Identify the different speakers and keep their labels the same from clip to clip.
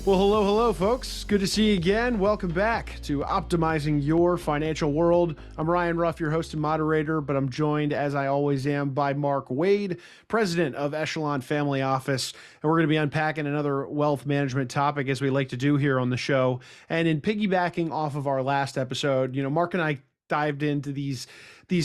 Speaker 1: Well, hello, folks. Good to see you again. Welcome back to Optimizing Your Financial World. I'm Ryan Ruff, your host and moderator, but I'm joined, as I always am, by Mark Wade, president of Echelon Family Office. And we're going to be unpacking another wealth management topic, as we like to do here on the show. And in piggybacking off of our last episode, Mark and I dived into these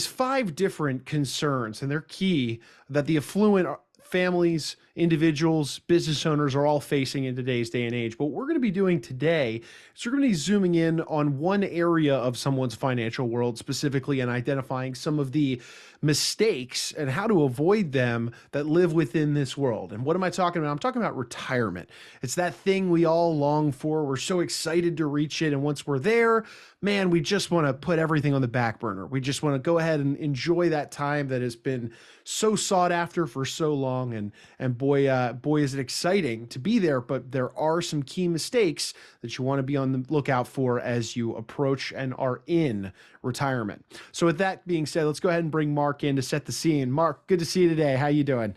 Speaker 1: five different concerns, and they're key that the affluent families, individuals, business owners are all facing in today's day and age. But what we're going to be doing today is we're going to be zooming in on one area of someone's financial world specifically and identifying some of the mistakes and how to avoid them that live within this world. And what am I talking about? I'm talking about retirement. It's that thing we all long for. We're so excited to reach it. And once we're there, man, we just want to put everything on the back burner. We just want to go ahead and enjoy that time that has been so sought after for so long. And boy, is it exciting to be there. But there are some key mistakes that you want to be on the lookout for as you approach and are in retirement. So with that being said, let's go ahead and bring Mark in to set the scene. Mark, good to see you today. How you doing?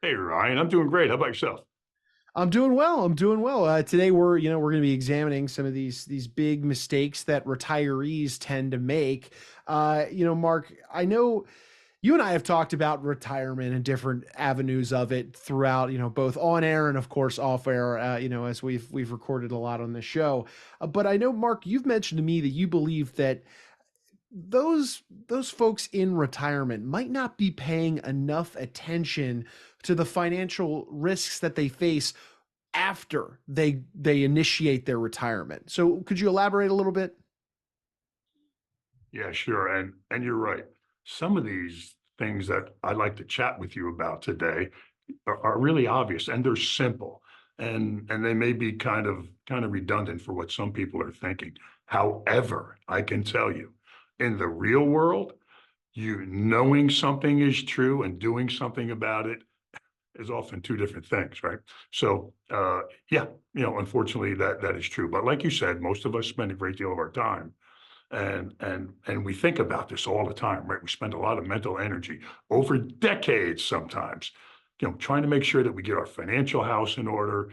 Speaker 2: Hey, Ryan, I'm doing great. How about yourself?
Speaker 1: I'm doing well. I'm doing well. Today we're going to be examining some of these big mistakes that retirees tend to make. Mark, I know you and I have talked about retirement and different avenues of it throughout, both on air and of course off air, as we've recorded a lot on the show. But I know, Mark, you've mentioned to me that you believe that those folks in retirement might not be paying enough attention to the financial risks that they face after they initiate their retirement. So could you elaborate a little bit?
Speaker 2: Yeah, sure. And you're right. Some of these things that I'd like to chat with you about today are really obvious and they're simple. And they may be kind of redundant for what some people are thinking. However, I can tell you, in the real world, you knowing something is true and doing something about it is often two different things, right? So, yeah, unfortunately, that is true. But like you said, most of us spend a great deal of our time, and we think about this all the time, right? We spend a lot of mental energy over decades, sometimes, trying to make sure that we get our financial house in order,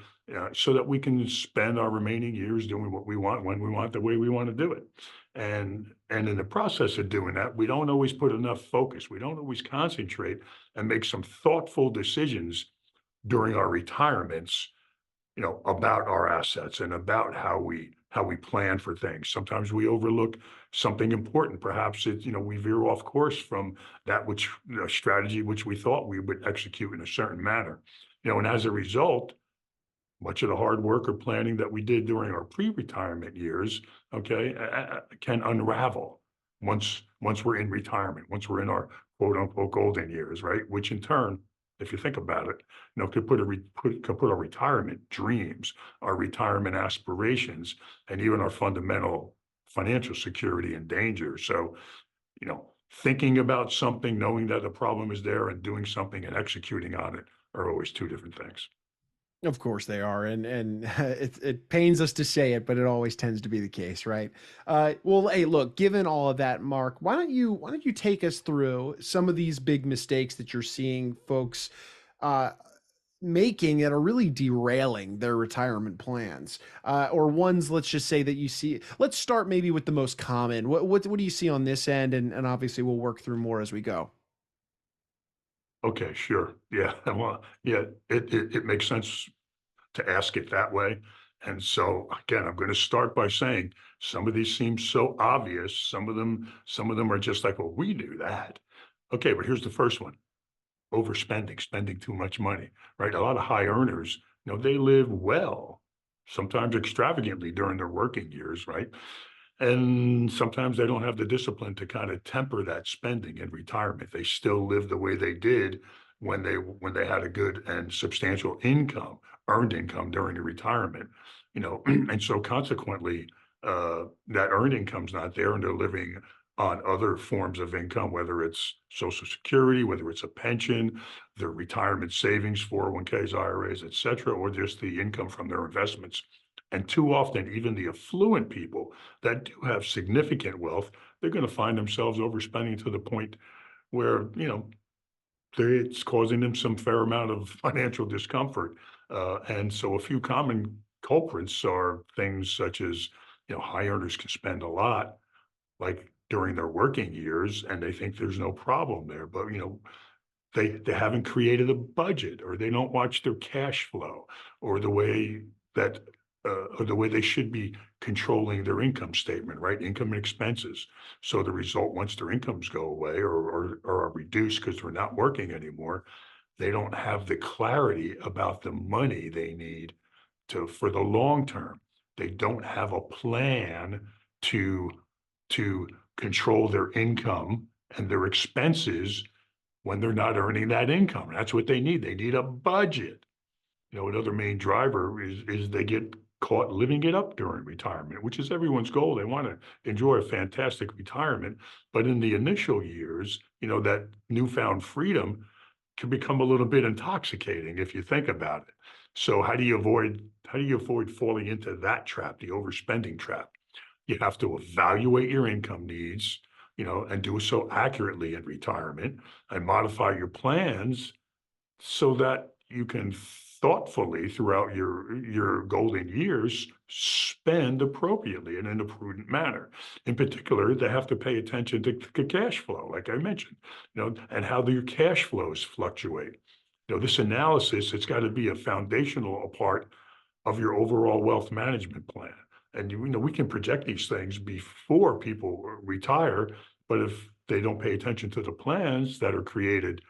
Speaker 2: so that we can spend our remaining years doing what we want, when we want, the way we want to do it. And in the process of doing that, we don't always put enough focus. We don't always concentrate and make some thoughtful decisions during our retirements, about our assets and about how we plan for things. Sometimes we overlook something important. Perhaps we veer off course from that which strategy which we thought we would execute in a certain manner. And as a result, much of the hard work or planning that we did during our pre-retirement years, okay, can unravel once we're in retirement, once we're in our quote unquote golden years, right? Which in turn, if you think about it, could put our retirement dreams, our retirement aspirations, and even our fundamental financial security in danger. So, thinking about something, knowing that a problem is there, and doing something and executing on it are always two different things.
Speaker 1: Of course they are, and it pains us to say it, but it always tends to be the case, right? Well, hey, look, given all of that, Mark, why don't you take us through some of these big mistakes that you're seeing folks uh, making that are really derailing their retirement plans, or ones, let's just say that you see. Let's start maybe with the most common. What do you see on this end, and obviously we'll work through more as we go.
Speaker 2: Okay, sure. Yeah. Well, yeah, it makes sense to ask it that way. And so again, I'm going to start by saying some of these seem so obvious. Some of them are just like, well, we knew that. Okay, but here's the first one: overspending, spending too much money, right? A lot of high earners, they live well, sometimes extravagantly during their working years, right? And sometimes they don't have the discipline to kind of temper that spending in retirement. They still live the way they did when they had a good and substantial income, earned income during the retirement, and so consequently, that earned income's not there, and they're living on other forms of income, whether it's Social Security, whether it's a pension, their retirement savings, 401ks, IRAs, et cetera, or just the income from their investments. And too often, even the affluent people that do have significant wealth, they're going to find themselves overspending to the point where, it's causing them some fair amount of financial discomfort. And so a few common culprits are things such as, high earners can spend a lot, like during their working years, and they think there's no problem there. But, they haven't created a budget, or they don't watch their cash flow, or that or the way they should be controlling their income statement, right? Income and expenses. So the result, once their incomes go away or are reduced because they're not working anymore, they don't have the clarity about the money they need for the long term. They don't have a plan to to control their income and their expenses when they're not earning that income. That's what they need. They need a budget. Another main driver is they get caught living it up during retirement, which is everyone's goal. They want to enjoy a fantastic retirement, but in the initial years, that newfound freedom can become a little bit intoxicating if you think about it. So how do you avoid falling into that trap, the overspending trap? You have to evaluate your income needs, and do so accurately in retirement, and modify your plans so that you can thoughtfully throughout your golden years spend appropriately and in a prudent manner. In particular, they have to pay attention to cash flow, like I mentioned, and how your cash flows fluctuate. This analysis, it's got to be a foundational part of your overall wealth management plan. And we can project these things before people retire, but if they don't pay attention to the plans that are created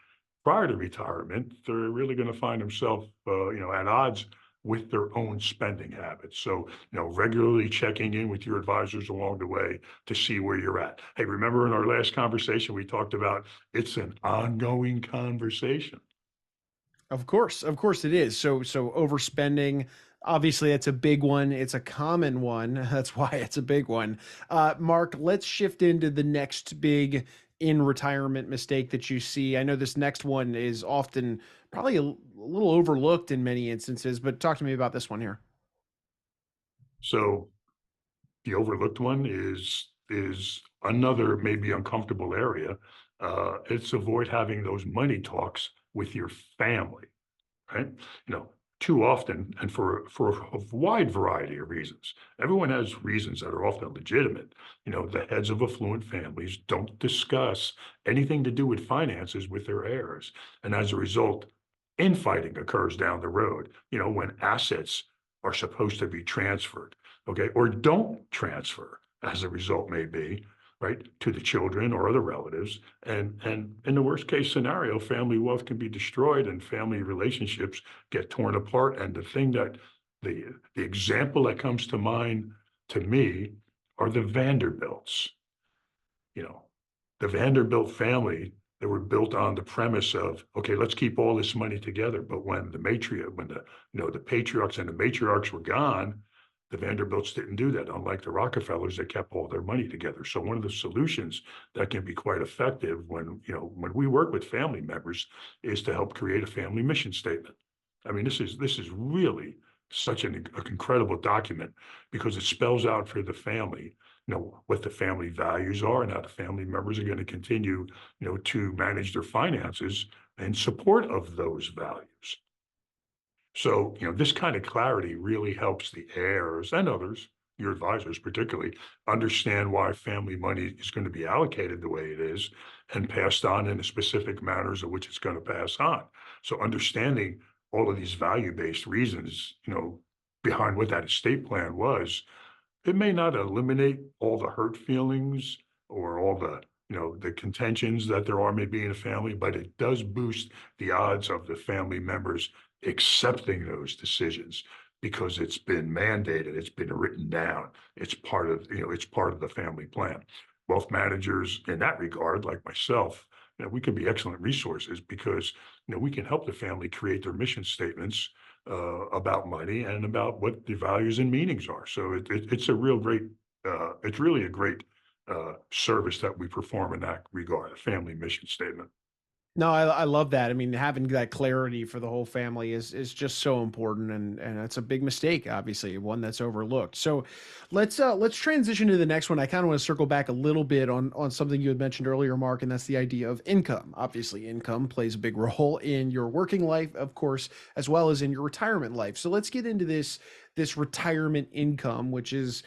Speaker 2: prior to retirement, they're really going to find themselves, at odds with their own spending habits. So, regularly checking in with your advisors along the way to see where you're at. Hey, remember in our last conversation, we talked about it's an ongoing conversation.
Speaker 1: Of course it is. So overspending, obviously that's a big one. It's a common one. That's why it's a big one. Mark, let's shift into the next big in retirement mistake that you see. I know this next one is often probably a little overlooked in many instances, but talk to me about this one here.
Speaker 2: So the overlooked one is another maybe uncomfortable area. It's avoid having those money talks with your family, right? Too often, and for a wide variety of reasons. Everyone has reasons that are often legitimate. The heads of affluent families don't discuss anything to do with finances with their heirs, and as a result, infighting occurs down the road. When assets are supposed to be transferred, okay, or don't transfer, as a result may be, right, to the children or other relatives. And in the worst case scenario, family wealth can be destroyed and family relationships get torn apart. And the example that comes to mind to me are the Vanderbilts. You know, the Vanderbilt family, they were built on the premise of, okay, let's keep all this money together. But when the patriarchs and the matriarchs were gone, the Vanderbilts didn't do that. Unlike the Rockefellers, they kept all their money together. So one of the solutions that can be quite effective when we work with family members is to help create a family mission statement. I mean, this is really such an incredible document because it spells out for the family, what the family values are and how the family members are going to continue, to manage their finances in support of those values. So, this kind of clarity really helps the heirs and others, your advisors particularly, understand why family money is going to be allocated the way it is and passed on in the specific manners of which it's going to pass on. So understanding all of these value-based reasons, behind what that estate plan was, it may not eliminate all the hurt feelings or all the contentions that there are maybe in a family, but it does boost the odds of the family members accepting those decisions because it's been mandated, it's been written down, it's part of the family plan. Wealth managers in that regard, like myself, we can be excellent resources because we can help the family create their mission statements about money and about what the values and meanings are. So it's really a great service that we perform in that regard, a family mission statement.
Speaker 1: No, I love that. I mean, having that clarity for the whole family is just so important, and it's a big mistake, obviously, one that's overlooked. So let's transition to the next one. I kind of want to circle back a little bit on something you had mentioned earlier, Mark, and that's the idea of income. Obviously, income plays a big role in your working life, of course, as well as in your retirement life. So let's get into this retirement income, which is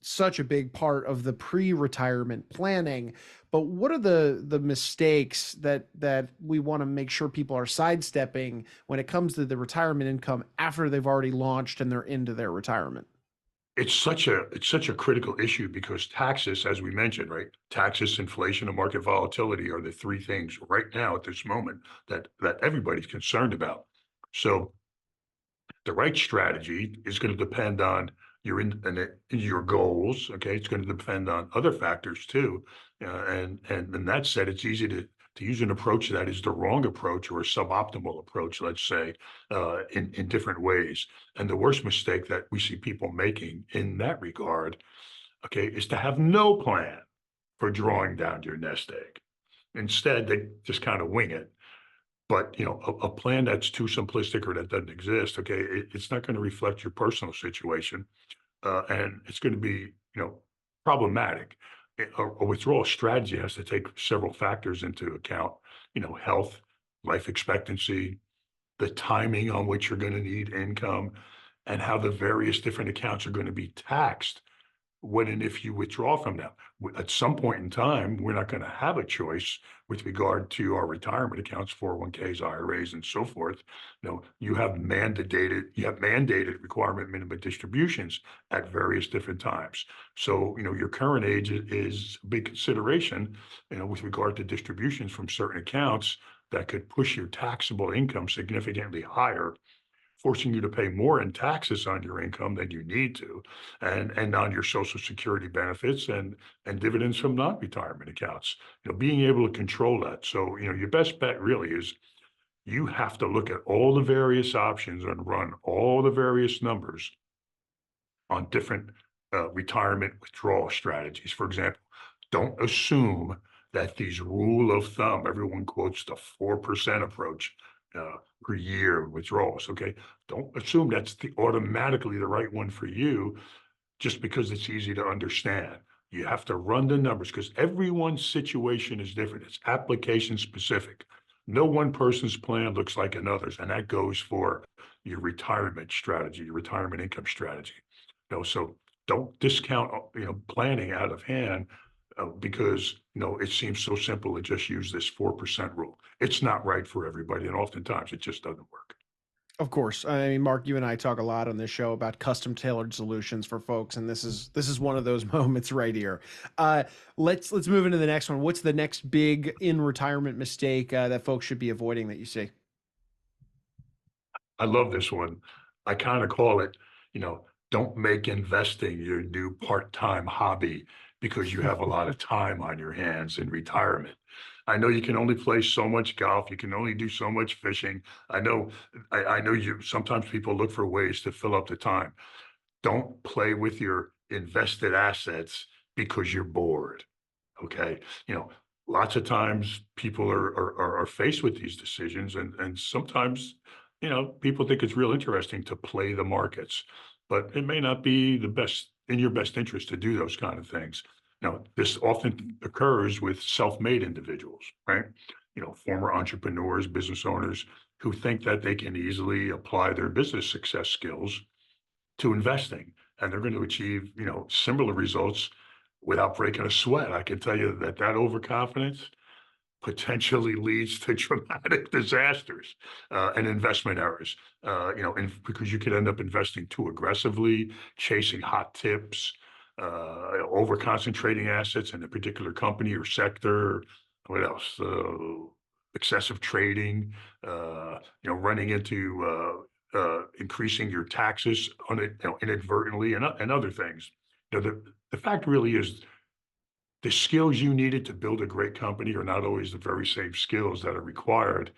Speaker 1: such a big part of the pre-retirement planning. But what are the mistakes that we want to make sure people are sidestepping when it comes to the retirement income after they've already launched and they're into their retirement?
Speaker 2: It's such a critical issue because taxes, as we mentioned, right? Taxes, inflation, and market volatility are the three things right now at this moment that everybody's concerned about. So the right strategy is going to depend on your goals. Okay, it's going to depend on other factors too. And that said, it's easy to use an approach that is the wrong approach or a suboptimal approach, let's say, in different ways. And the worst mistake that we see people making in that regard, okay, is to have no plan for drawing down your nest egg. Instead, they just kind of wing it, but, a plan that's too simplistic or that doesn't exist, okay, it's not gonna reflect your personal situation, and it's gonna be, problematic. A withdrawal strategy has to take several factors into account, health, life expectancy, the timing on which you're gonna need income, and how the various different accounts are gonna be taxed when and if you withdraw from them. At some point in time, we're not going to have a choice with regard to our retirement accounts, 401ks, IRAs, and so forth. You have mandated requirement minimum distributions at various different times. So, your current age is a big consideration, with regard to distributions from certain accounts that could push your taxable income significantly higher, forcing you to pay more in taxes on your income than you need to, and on your Social Security benefits and dividends from non-retirement accounts. Being able to control that. So, your best bet really is you have to look at all the various options and run all the various numbers on different retirement withdrawal strategies. For example, don't assume that these rule of thumb, everyone quotes the 4% approach per year withdrawals. Okay. Don't assume that's automatically the right one for you just because it's easy to understand. You have to run the numbers because everyone's situation is different. It's application specific. No one person's plan looks like another's, and that goes for your retirement strategy, your retirement income strategy. So don't discount, planning out of hand because it seems so simple to just use this 4% rule. It's not right for everybody, and oftentimes it just doesn't work.
Speaker 1: Of course. I mean, Mark, you and I talk a lot on this show about custom tailored solutions for folks, and this is one of those moments right here. Let's move into the next one. What's the next big in retirement mistake that folks should be avoiding that you see?
Speaker 2: I love this one. I kind of call it, you know, don't make investing your new part-time hobby because you have a lot of time on your hands in retirement. I know you can only play so much golf, you can only do so much fishing. I know you sometimes people look for ways to fill up the time. Don't play with your invested assets because you're bored. Okay. Lots of times people are faced with these decisions, and sometimes, people think it's real interesting to play the markets, but it may not be the best in your best interest to do those kind of things. Now, this often occurs with self-made individuals, right? Former entrepreneurs, business owners who think that they can easily apply their business success skills to investing, and they're going to achieve, similar results without breaking a sweat. I can tell you that overconfidence potentially leads to dramatic disasters and investment errors. And because you could end up investing too aggressively, chasing hot tips, over concentrating assets in a particular company or sector. What else? Excessive trading. Running into increasing your taxes on it, inadvertently, and other things. The fact really is the skills you needed to build a great company are not always the very same skills that are required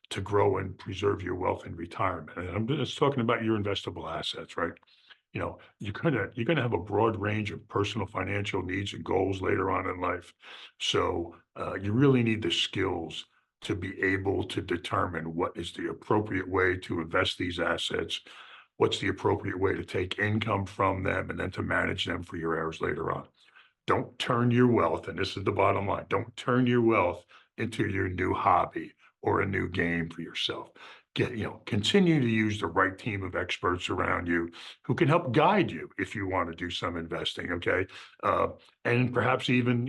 Speaker 2: to grow and preserve your wealth in retirement. And I'm just talking about your investable assets, right? You're gonna have a broad range of personal financial needs and goals later on in life. So you really need the skills to be able to determine what is the appropriate way to invest these assets, what's the appropriate way to take income from them, and then to manage them for your heirs later on. Don't turn your wealth, and this is the bottom line, don't turn your wealth into your new hobby or a new game for yourself. Continue to use the right team of experts around you who can help guide you if you want to do some investing, okay? Uh, and perhaps even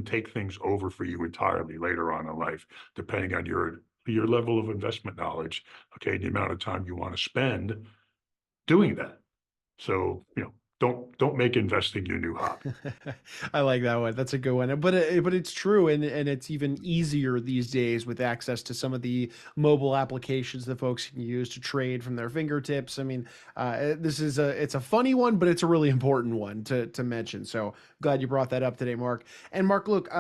Speaker 2: take things over for you entirely later on in life, depending on your level of investment knowledge, okay, the amount of time you want to spend doing that. So, don't make investing your new hobby.
Speaker 1: I like that one. That's a good one. But it's true, and it's even easier these days with access to some of the mobile applications that folks can use to trade from their fingertips. I mean, this is a funny one, but it's a really important one to mention. So glad you brought that up today, Mark. And Mark, look,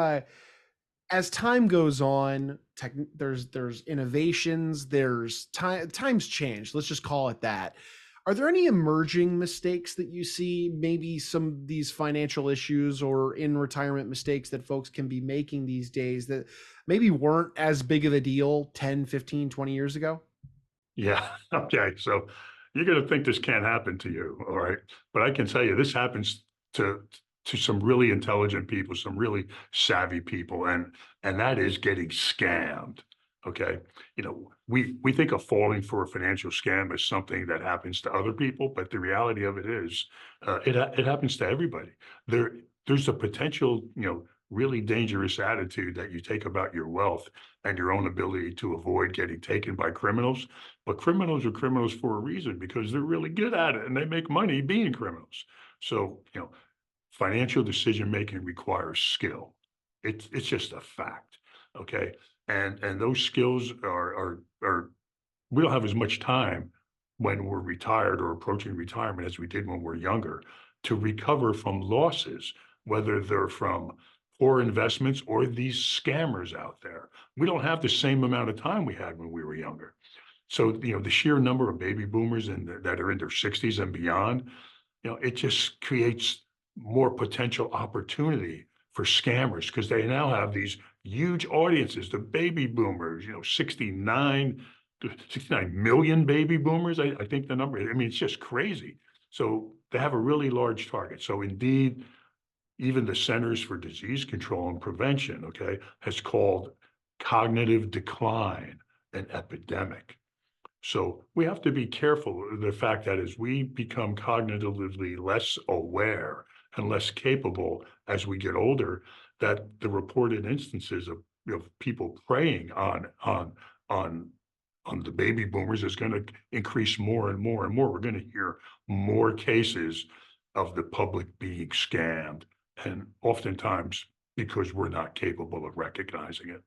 Speaker 1: as time goes on, there's innovations, there's times change. Let's just call it that. Are there any emerging mistakes that you see, maybe some of these financial issues or in retirement mistakes that folks can be making these days that maybe weren't as big of a deal 10, 15, 20 years ago?
Speaker 2: Yeah. Okay. So you're going to think this can't happen to you. All right. But I can tell you this happens to some really intelligent people, some really savvy people, and that is getting scammed. Okay. We think of falling for a financial scam as something that happens to other people, but the reality of it is, it happens to everybody. There's a potential, really dangerous attitude that you take about your wealth and your own ability to avoid getting taken by criminals. But criminals are criminals for a reason because they're really good at it and they make money being criminals. So, financial decision making requires skill. It's just a fact. Okay. And those skills are we don't have as much time when we're retired or approaching retirement as we did when we're younger to recover from losses, whether they're from poor investments or these scammers out there. We don't have the same amount of time we had when we were younger. So, the sheer number of baby boomers that are in their 60s and beyond, it just creates more potential opportunity for scammers because they now have these huge audiences, the baby boomers, 69 million baby boomers. I think the number, I mean, it's just crazy. So they have a really large target. So indeed, even the Centers for Disease Control and Prevention, okay, has called cognitive decline an epidemic. So we have to be careful of the fact that as we become cognitively less aware and less capable as we get older, that the reported instances of people preying on on the baby boomers is going to increase more and more and more. We're going to hear more cases of the public being scammed, and oftentimes because we're not capable of recognizing it.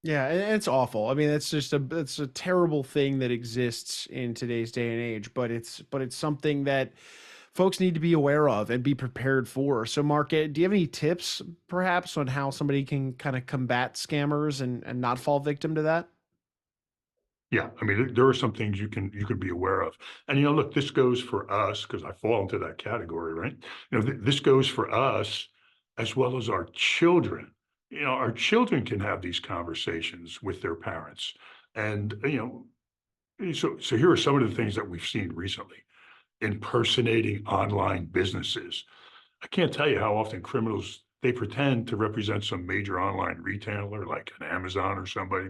Speaker 1: Yeah, and it's awful. I mean, it's a terrible thing that exists in today's day and age, but it's something that folks need to be aware of and be prepared for. So, Mark, do you have any tips perhaps on how somebody can kind of combat scammers and not fall victim to that?
Speaker 2: Yeah, I mean, there are some things you can be aware of, and look, this goes for us because I fall into that category, right? This goes for us as well as our children. Our children can have these conversations with their parents, and so here are some of the things that we've seen recently: impersonating online businesses. I can't tell you how often criminals they pretend to represent some major online retailer like an Amazon or somebody,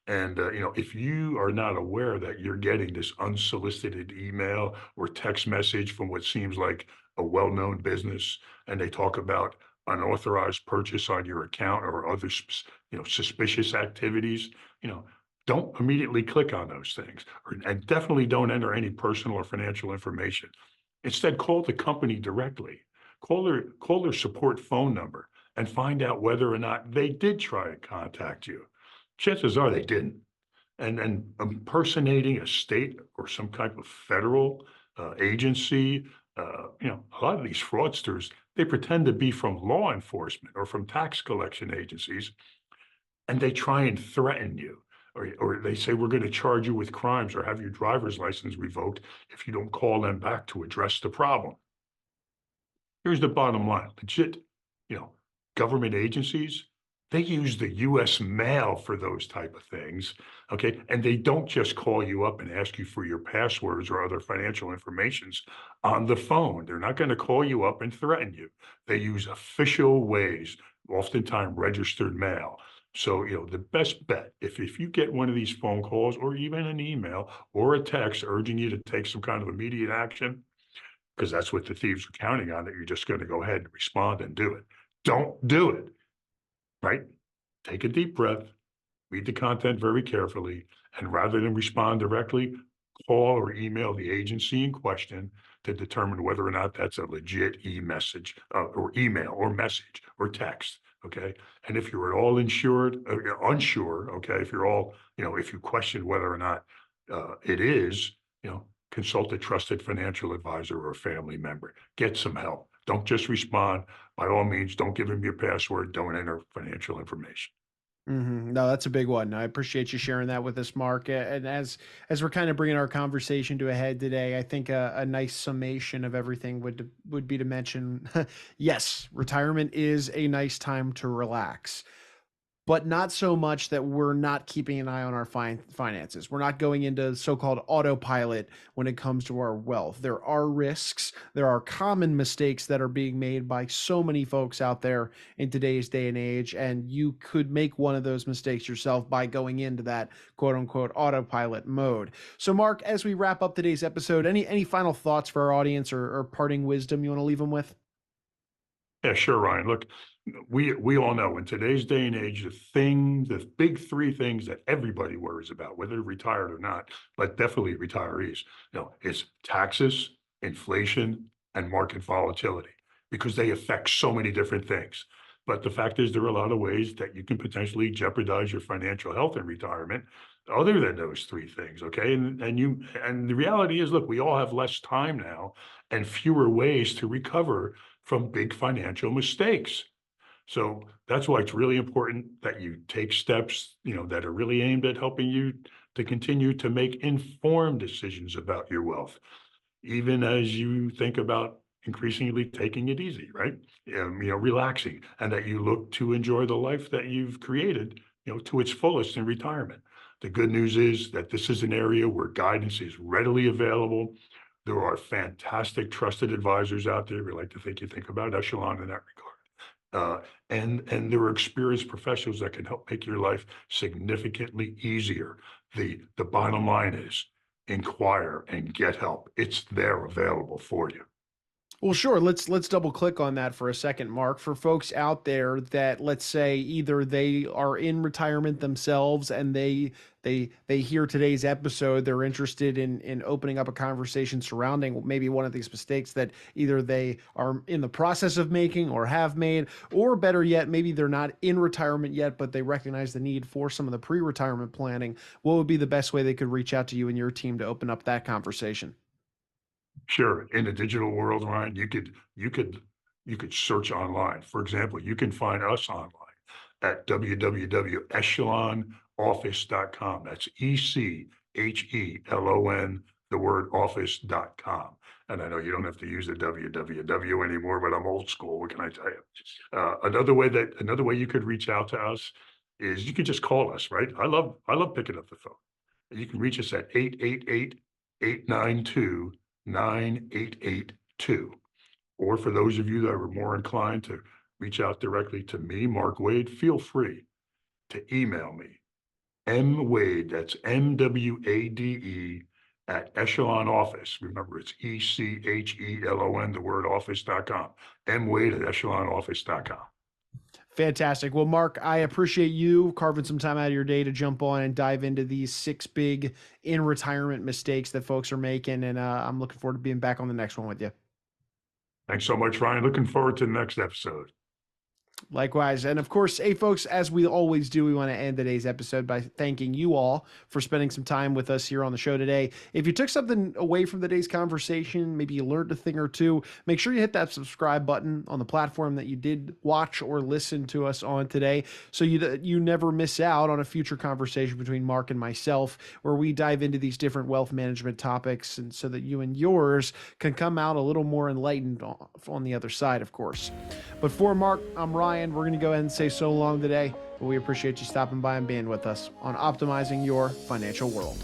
Speaker 2: and, if you are not aware that you're getting this unsolicited email or text message from what seems like a well-known business, and they talk about unauthorized purchase on your account or other, suspicious activities, you know, don't immediately click on those things, and definitely don't enter any personal or financial information. Instead, call the company directly. Call their support phone number and find out whether or not they did try to contact you. Chances are they didn't. And impersonating a state or some type of federal agency, a lot of these fraudsters, they pretend to be from law enforcement or from tax collection agencies, and they try and threaten you. Or they say, we're going to charge you with crimes or have your driver's license revoked if you don't call them back to address the problem. Here's the bottom line, legit, you know, government agencies, They use the US mail for those type of things, okay? And they don't just call you up and ask you for your passwords or other financial informations on the phone. They're not gonna call you up and threaten you. They use official ways, oftentimes registered mail. So, the best bet, if you get one of these phone calls or even an email or a text urging you to take some kind of immediate action, because that's what the thieves are counting on, that you're just gonna go ahead and respond and do it. Don't do it, right? Take a deep breath, read the content very carefully, and rather than respond directly, call or email the agency in question to determine whether or not that's a legit e-message or email or message or text. Okay. And if you're at all unsure, okay, if you're all, if you question whether or not it is, consult a trusted financial advisor or a family member. Get some help. Don't just respond. By all means, don't give them your password. Don't enter financial information.
Speaker 1: No, that's a big one. I appreciate you sharing that with us, Mark. And as we're kind of bringing our conversation to a head today, I think a nice summation of everything would be to mention, yes, retirement is a nice time to relax, but not so much that we're not keeping an eye on our finances. We're not going into so-called autopilot when it comes to our wealth. There are risks. There are common mistakes that are being made by so many folks out there in today's day and age. And you could make one of those mistakes yourself by going into that quote unquote autopilot mode. So Mark, as we wrap up today's episode, any final thoughts for our audience or parting wisdom you want to leave them with?
Speaker 2: Yeah, sure, Ryan. Look, we all know in today's day and age, the big three things that everybody worries about, whether retired or not, but definitely retirees, is taxes, inflation, and market volatility, because they affect so many different things. But the fact is, there are a lot of ways that you can potentially jeopardize your financial health in retirement, other than those three things. Okay, and the reality is, look, we all have less time now and fewer ways to recover from big financial mistakes. So that's why it's really important that you take steps, that are really aimed at helping you to continue to make informed decisions about your wealth, even as you think about increasingly taking it easy, right? Relaxing, and that you look to enjoy the life that you've created, to its fullest in retirement. The good news is that this is an area where guidance is readily available. There are fantastic trusted advisors out there. We like to think you think about Echelon in that regard. And there are experienced professionals that can help make your life significantly easier. The bottom line is inquire and get help. It's there available for you.
Speaker 1: Well, sure. Let's double click on that for a second, Mark. For folks out there that, let's say, either they are in retirement themselves and they hear today's episode, they're interested in opening up a conversation surrounding maybe one of these mistakes that either they are in the process of making or have made, or better yet, maybe they're not in retirement yet, but they recognize the need for some of the pre-retirement planning. What would be the best way they could reach out to you and your team to open up that conversation?
Speaker 2: Sure. In the digital world, Ryan, you could search online. For example, you can find us online at www.echelonoffice.com. That's ECHELON, the word office.com. And I know you don't have to use the www anymore, but I'm old school. What can I tell you? Another way you could reach out to us is you could just call us, right? I love picking up the phone. You can reach us at 888-892-9882. Or for those of you that are more inclined to reach out directly to me, Mark Wade, feel free to email me, mwade, that's MWADE, at Echelon Office. Remember, it's ECHELON, the word office.com. mwade at echelonoffice.com.
Speaker 1: Fantastic. Well, Mark, I appreciate you carving some time out of your day to jump on and dive into these 6 big in retirement mistakes that folks are making. And I'm looking forward to being back on the next one with you.
Speaker 2: Thanks so much, Ryan. Looking forward to the next episode.
Speaker 1: Likewise. And of course, hey, folks, as we always do, we want to end today's episode by thanking you all for spending some time with us here on the show today. If you took something away from today's conversation, maybe you learned a thing or two, make sure you hit that subscribe button on the platform that you did watch or listen to us on today, so you never miss out on a future conversation between Mark and myself, where we dive into these different wealth management topics, and so that you and yours can come out a little more enlightened on the other side, of course. But for Mark, I'm Ryan. Ryan, we're going to go ahead and say so long today, but we appreciate you stopping by and being with us on Optimizing Your Financial World.